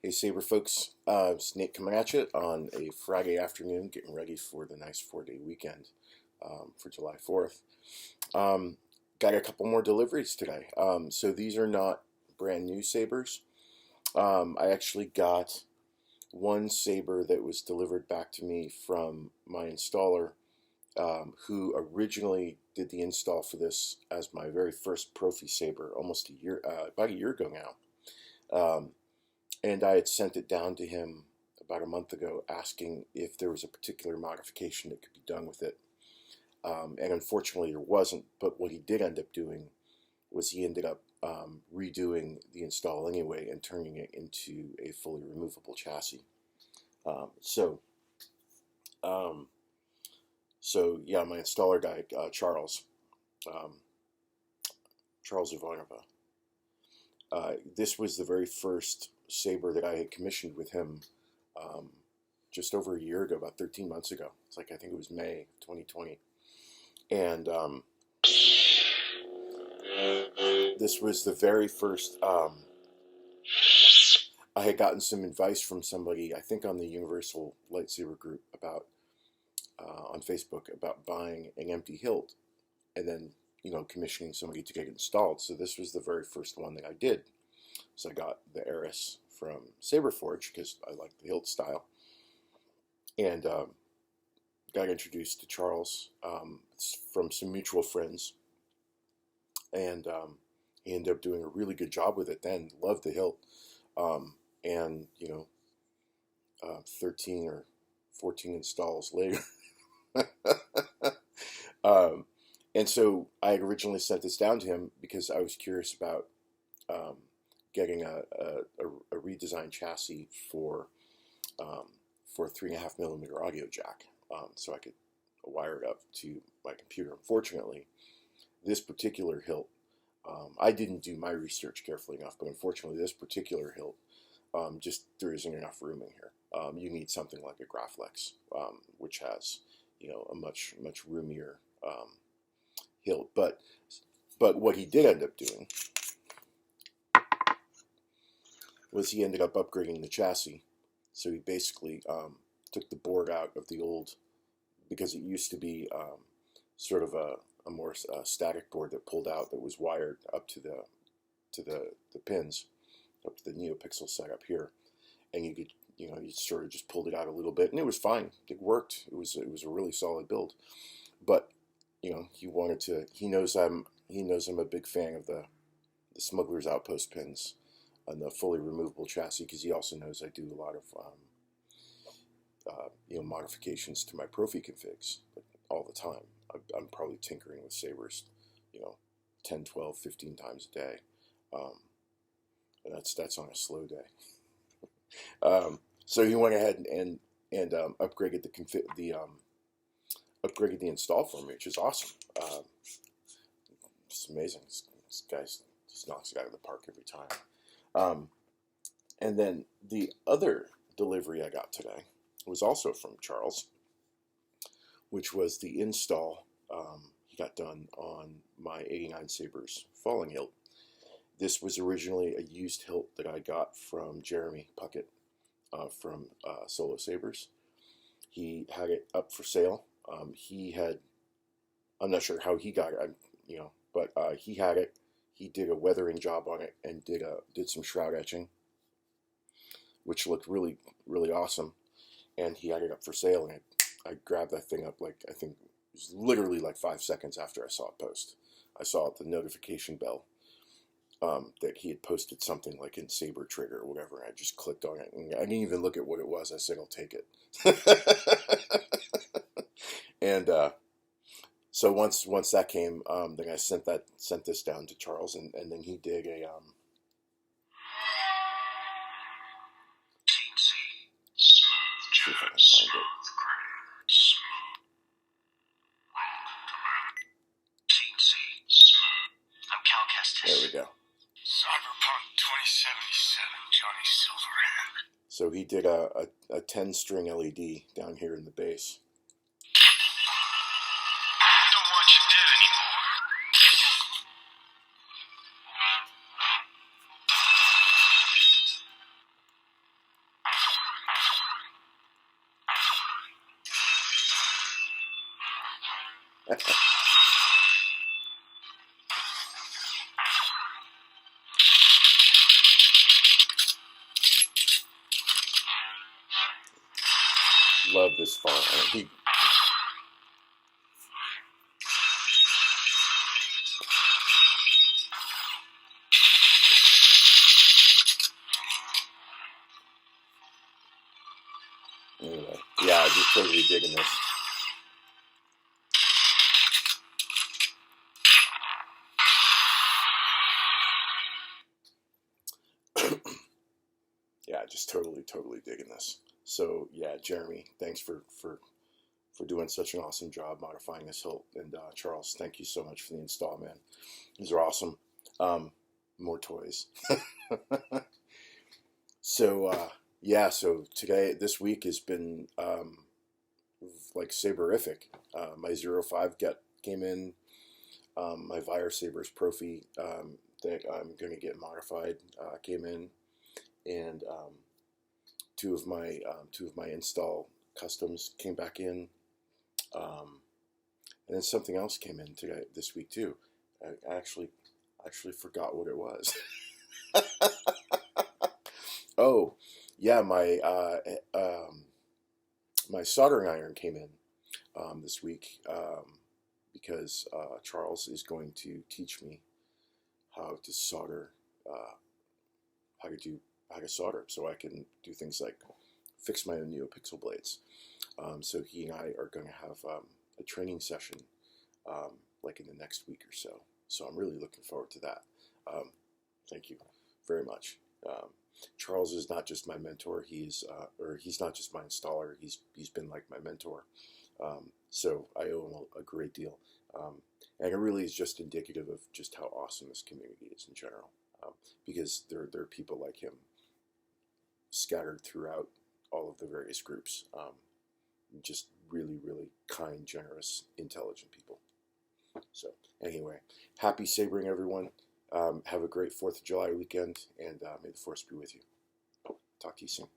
Hey Saber folks, it's Nate coming at you on a Friday afternoon, getting ready for the nice 4-day weekend for July 4th. Got a couple more deliveries today. So these are not brand new Sabers. I actually got one Saber that was delivered back to me from my installer, who originally did the install for this as my very first Profi Saber almost about a year ago now. And I had sent it down to him about a month ago asking if there was a particular modification that could be done with it. And unfortunately there wasn't, but what he did end up doing was he ended up redoing the install anyway and turning it into a fully removable chassis. So yeah, my installer guy, Charles Ivanova. This was the very first Saber that I had commissioned with him just over a year ago, about 13 months ago. It's like, I think it was May 2020. And this was the very first, I had gotten some advice from somebody, I think on the Universal Lightsaber group about, on Facebook, about buying an empty hilt and then, commissioning somebody to get it installed. So this was the very first one that I did. So I got the Eris from Saberforge because I like the hilt style, and got introduced to Charles from some mutual friends, and he ended up doing a really good job with it. Then loved the hilt, and 13 or 14 installs later. And so I had originally sent this down to him because I was curious about getting a redesigned chassis for a 3.5mm audio jack, so I could wire it up to my computer. Unfortunately, this particular hilt, I didn't do my research carefully enough, but unfortunately this particular hilt, just there isn't enough room in here. You need something like a Graflex, which has a much roomier hilt. But what he did end up doing was he ended up upgrading the chassis. So he basically took the board out of the old, because it used to be sort of a more static board that pulled out, that was wired up to the pins, up to the NeoPixel setup here, and you could you sort of just pulled it out a little bit, and it was fine. It worked. It was a really solid build. But he wanted to. He knows I'm a big fan of the Smuggler's Outpost pins on the fully removable chassis, because he also knows I do a lot of modifications to my Profi configs all the time. I'm probably tinkering with Sabers 10, 12, 15 times a day, and that's on a slow day. So he went ahead and upgraded upgraded the install for me, which is awesome. It's amazing. This guy just knocks it out of the park every time. And then the other delivery I got today was also from Charles, which was the install he got done on my 89 Sabers falling hilt. This was originally a used hilt that I got from Jeremy Puckett from Solo Sabers. He had it up for sale. I'm not sure how he got it, but he had it. He did a weathering job on it and did some shroud etching, which looked really, really awesome. And he had it up for sale, and I grabbed that thing up, like, I think it was literally like 5 seconds after I saw it post. I saw the notification bell that he had posted something like in Saber Trigger or whatever, and I just clicked on it, and I didn't even look at what it was. I said, I'll take it. And so once that came, then I sent this down to Charles, and then he did a see if I can find it. There we go. Cyberpunk 2077, Johnny Silverhand. So he did a 10-string LED down here in the base. Don't want you dead anymore. Love this font. Anyway, yeah, just totally digging this. Yeah, just totally digging this. So yeah, Jeremy, thanks for doing such an awesome job modifying this hilt, and Charles, thank you so much for the install, man. These are awesome. More toys. So yeah, so this week has been like saberific. My 05 came in. My Vire Sabers Profi that I'm going to get modified came in, and two of my install customs came back in, and then something else came in this week too. I actually forgot what it was. Oh, yeah, my soldering iron came in this week because Charles is going to teach me how to solder, how to solder, so I can do things like fix my own NeoPixel blades. So he and I are going to have a training session like in the next week or so. So I'm really looking forward to that. Thank you very much. Charles is not just my mentor. He's not just my installer. He's been like my mentor. So I owe him a great deal. And it really is just indicative of just how awesome this community is in general. Because there are people like him scattered throughout all of the various groups. Just really kind, generous, intelligent people. So anyway, happy sabering, everyone. Have a great 4th of July weekend, and may the force be with you. Talk to you soon.